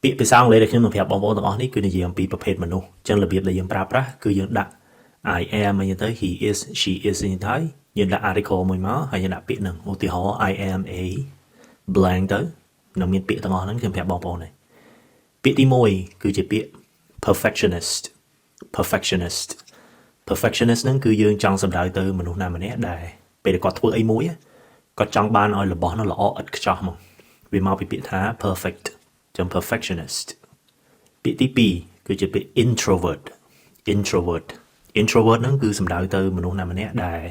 ពាក្យភាសាអង់គ្លេសដែលខ្ញុំនឹងប្រាប់បងប្អូនទាំងអស់នេះគឺនិយាយអំពីប្រភេទមនុស្សចឹងរបៀបដែលយើងប្រើប្រាស់គឺយើងដាក់ I am អីទៅ he is she is អីទៅយើងដាក់ article មួយមកហើយយើងដាក់ពាក្យហ្នឹងឧទាហរណ៍ I am a blank ទៅនឹងមានពាក្យទាំងអស់ហ្នឹងខ្ញុំប្រាប់បងប្អូនហើយពាក្យទី1គឺជាពាក្យ perfectionist perfectionist perfectionist ហ្នឹងគឺយើងចង់សំដៅទៅមនុស្សណាម្នាក់ដែលពេលគាត់ធ្វើអីមួយគាត់ចង់បានឲ្យរបស់នោះល្អឥតខ្ចោះហ្មងវាមកពីពាក្យថា perfect ចឹង perfectionist ពាក្យទី2គឺជាពាក្យ introvert introvert introvert ហ្នឹងគឺសំដៅទៅមនុស្សណាម្នាក់ដែល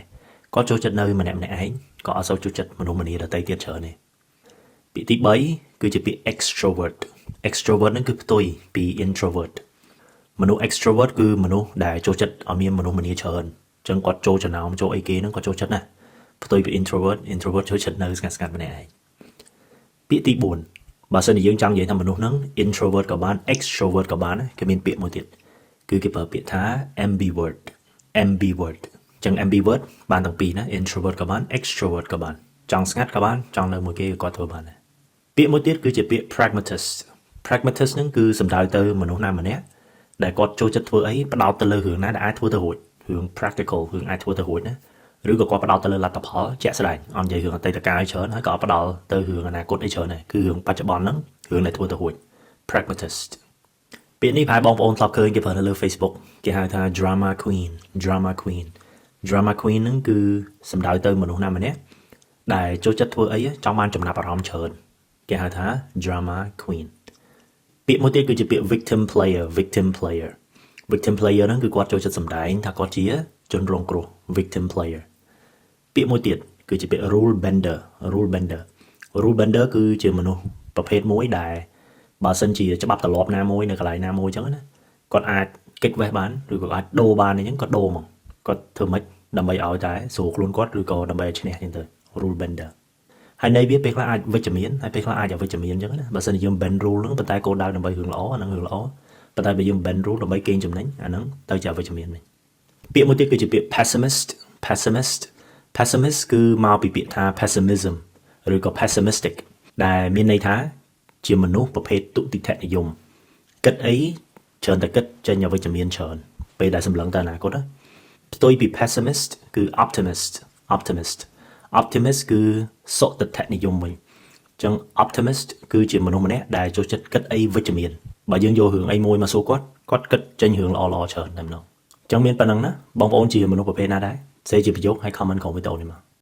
គាត់ចូលចិត្តនៅម្នាក់ឯងក៏អត់សូវចូលចិត្តមនុស្សម្នាដទៃទៀតច្រើនទេពាក្យទី3គឺជាពាក្យ extrovert extrovert ហ្នឹងគឺផ្ទុយពី introvert មនុស្ស extrovert គឺមនុស្សដែលចូលចិត្តឲ្យមានមនុស្សម្នាច្រើនអញ្ចឹងគាត់ចូលចំណោមចូលអីគេហ្នឹងគាត់ចូលចិត្តណាផ្ទុយពី introvert introvert ចូលចិត្តនៅស្ងាត់ៗម្នាក់ឯងពាក្យទី4បើសិនជាយើងចង់និយាយថាមនុស្សហ្នឹង introvert ក៏បាន extrovert ក៏បានគេមានពាក្យមួយទៀតគឺគេប្រើពាក្យថា ambivert ambivert អញ្ចឹង ambivert បានទាំងពីរណា introvert ក៏បាន extrovert ក៏បានចង់ស្ងាត់ក៏បានចង់នៅមួយគេក៏គាត់ធ្វើបានដែរពាក្យមួយទៀតគឺជាពាក្យ pragmatist pragmatist ហ្នឹងគឺសំដៅទៅមនុស្សណាម្នាក់ដែលគាត់ចូលចិត្តធ្វើអីផ្ដោតទៅលើរឿងណាដែលអាចធ្វើទៅរួចរឿង practical រឿងអាចធ្វើទៅរួចណាឬក៏គាត់ផ្ដោតទៅលើលទ្ធផលជាក់ស្ដែងអត់និយាយរឿងអតីតកាលច្រើនហើយក៏អត់ផ្ដោតទៅរឿងអនាគតអីច្រើនដែរគឺរឿងបច្ចុប្បន្នហ្នឹងរឿងដែលធ្វើទៅរួច pragmatist ពាក្យនេះប្រហែលបងប្អូនធ្លាប់ឃើញគេប្រើនៅលើ Facebook គេហៅថា drama queen drama queen drama queen ហ្នឹងគឺសំដៅទៅមនុស្សណាម្នាក់ដែលចូលចិត្តធ្វើអីចង់បានចំណាប់អារម្មណ៍ច្រើនគេហៅថា drama queen ពាក្យមួយទៀតគឺជាពាក្យ victim player victim player victim player ហ្នឹងគឺគាត់ចូលចិត្តសម្ដែងថាគាត់ជាជនរងគ្រោះ victim player ពាក្យមួយទៀតគឺជាពាក្យ rule bender rule bender rule bender គឺជាមនុស្សប្រភេទមួយដែលបើសិនជាច្បាប់ទម្លាប់ណាមួយនៅកន្លែងណាមួយអញ្ចឹងណាគាត់អាចគេចវេះបានឬក៏អាចដូរបានអញ្ចឹងគាត់ដូរមកគាត់ធ្វើម៉េចដើម្បីឲ្យតែស្រួលខ្លួនគាត់ឬក៏ដើម្បីឲ្យឈ្នះអញ្ចឹងទៅ rule bender ហើយនៃវាពេលខ្លះអាចវិជ្ជមានហើយពេលខ្លះអាចអវិជ្ជមានអញ្ចឹងណាបើសិនជាយើង bend rule ហ្នឹងប៉ុន្តែគោលដៅដើម្បីរឿងល្អអាហ្នឹងរឿងល្អប៉ុន្តែបើយើង bend rule ដើម្បីកេងចំណេញអាហ្នឹងទៅជាអវិជ្ជមានវិញពាក្យមួយទៀតគឺជាពាក្យ pessimist pessimist pessimist គឺមកពីពាក្យថា pessimism ឬក៏ pessimistic ដែលមានន័យថាជាមនុស្សប្រភេទទុតិយនិយមគិតអីច្រើនតែគិតចេញអវិជ្ជមានច្រើនពេលដែលសម្លឹងទៅអនាគតណាផ្ទុយពី pessimist គឺ optimist optimist optimist គឺសុទិដ្ឋិនិយមវិញអញ្ចឹង optimist គឺជាមនុស្សម្នាក់ដែលចូលចិត្តគិតអីវិជ្ជមានបើយើងយករឿងអីមួយមកសួរគាត់គិតចេញរឿងល្អៗច្រើនតែម្ដងអញ្ចឹងមានប៉ុណ្្នឹងណាបងប្អូនជាមនុស្សប្រភេទណាដែរផ្សេងជាប្រយោគឲ្យ comment ក្នុងវីដេអូនេះមក